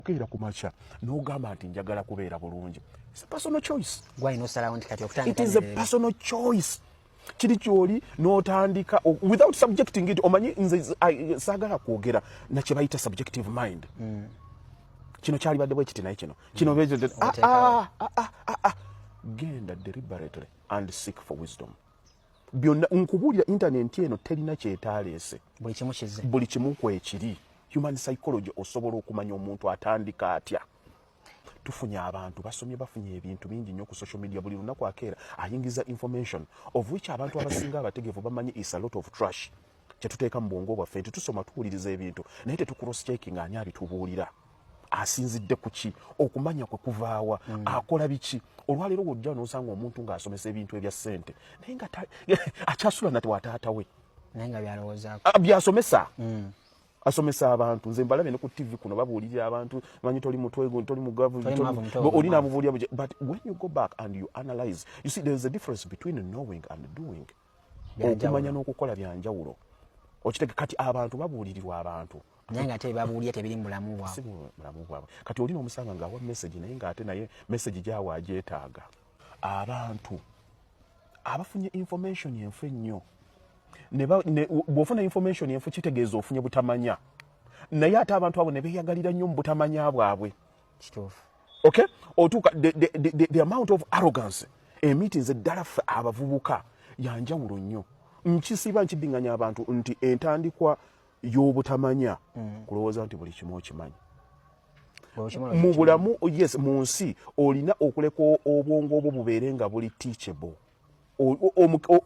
Kera kumacha n'ogamba nti njagala kubeera bulungi. It's a personal choice. Why no salary kati okutandika? It is a personal choice. Kiri kyoli n'otandika without subjecting it. Omanyi nze saagala kwogera na kye bayita subjective mind. Kino kyali badde bwe kiti naye kino. Kino genda deliberately and seek for wisdom. Byonna nkubuulira internet eno terina kyetaalese. Buli kimu kwekiri. Human psychology osobola okumanya omuntu atandika atya. Tufunye abantu basomye bafunye ebintu bingi nnyo ku social media buli lunaku akeera ayingiza information of which abantu abasinga abategevu bamanyi is a lot of trash. Kyetuteeka mu bwongo bwaffe nti tusoma tuwuliriza ebintu naye tetucross checking ani abitubuulira. Asinzidde ku ki okumanya kwe kuvaawa akola biki olwaleero wojja n'osanga omuntu ng'asomesa ebintu ebya ssente naye nga akyasula nate wataata we naye nga byalowoozaako byasomesa asomesa abantu nze mbalabe ne ku TV kuno babuulirira abantu manyi toli mutwe toli mugavu olina abubuulira but when you go back and you analyze you see there is a difference between knowing and doing. Okumanya n'okukola byanjawulo okitege kati abantu babuulirirwa abantu nanga ate babuulira tebiri mulamu bwabwe si mulamu bwabwe kati olina omusanga ng'awa message naye ng'ate naye message gyawa agyetaaga. Abantu abafunye information yenfu ennyo bw'ofuna information yenfu kitegeeza ofunye butamanya naye ate abantu abo ne beeyagalira nnyo mu butamanya bwabwe. Kituufu. Okay? Otuuka the amount of arrogance emiiti nze ddala ffe abavubuka yanjawulo nnyo. Nkisiba nkiddinganya abantu nti entandikwa y'obutamanya kulowooza nti buli kimu okimanyi. Mu bulamu yes mu nsi olina okuleka obwongo obwo bubeere nga buli teachable.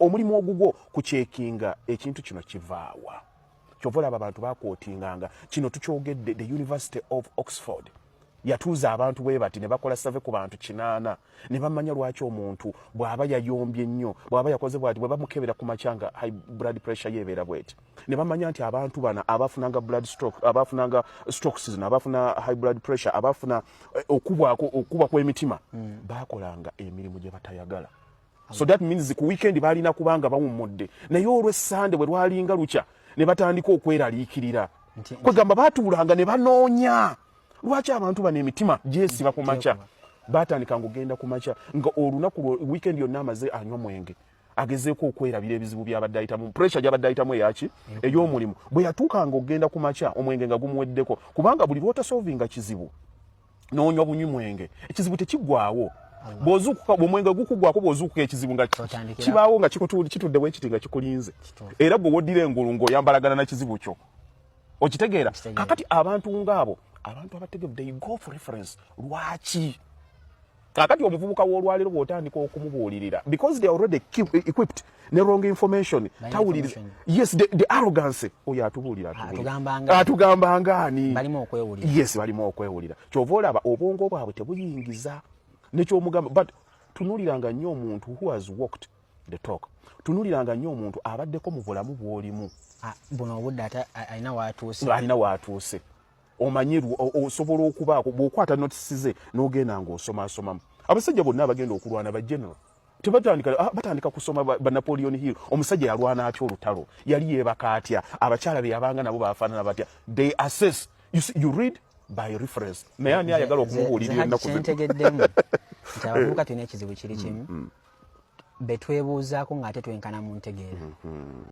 Omulimu ogugwo kucekinga ekintu kino kivaawa. Kyova olaba abantu bakootinganga kino tukyogedde the University of Oxford yatuuza abantu bwe bati ne bakola survey ku bantu 8 ne bamanya lwaki omuntu bw'aba yayombye nnyo bw'aba yakoze bwati bwe bamukebera ku machanga high blood pressure yebeera bweti ne bamanya nti abantu bana abafunanga blood stroke abafunanga stroke season abafuna high blood pressure abafuna okuba kw'emitima bakolanga emirimu gye batayagala. So that means ku weekend balina kubanga bawummudde naye olw'essande bwe lwalinga lukya ne batandika okweraliikirira kwegamba batuulanga ne banoonya lwaki abantu bano emitima gyesiba ku makya batandika ng'ogenda ku makya nga olunaku weekend yonna amaze anywa mwenge agezeeko okwerabira ebizibu by'abadde ayitamu pressure gy'abadde ayitamu eyaki ey'omulimu bwe yatuukanga ogenda ku makya omwenge nga gumuweddeko kubanga buli lw'otasolvinga kizibu n'onywa bunywi mwenge ekizibu tekiggwaawo. Bw'ozuukuka omwenge gukugwako bw'ozuukuka ekizibu nga kibaawo nga kitudde bwe kiti nga kikulinze era gwe woddira engulu ng'oyambalagana na kizibu kyo okitegeera. Kakati abantu ng'abo abantu abategevu they go for reference lwaki kakati omuvubuka w'olwaliro bw'otandika okumubuulirira because they are already equipped ne wrong information tawuliriza yes the arrogance oyo atubuulira atugamba ngaani balimu okwewulira yes balimu okwewulira kyova olaba obwongo bwabwe tebuyingiza nekyomugamba but tunuliranga nnyo omuntu who has walked the talk tunuliranga nnyo omuntu abaddeko mu bulamu bw'olimu buno obudde alina waatuuse omanyirwa osobola okubaako bw'okwata notisize n'ogenda ng'osomaasomamu. Abasajja bonna abagenda okulwana ba general batandika kusoma ba Napoleon Hill omusajja yalwana atya olutalo yali yeebaka atya abakyala be yabanga nabo baafaanana batya they assess you read by reference naye ani ayagala okumubuulirira ennaku kyentegeddemu nti abavubuka tulina ekizibu kiri kimu betwebuuzaako ng'ate twenkana mu ntegeera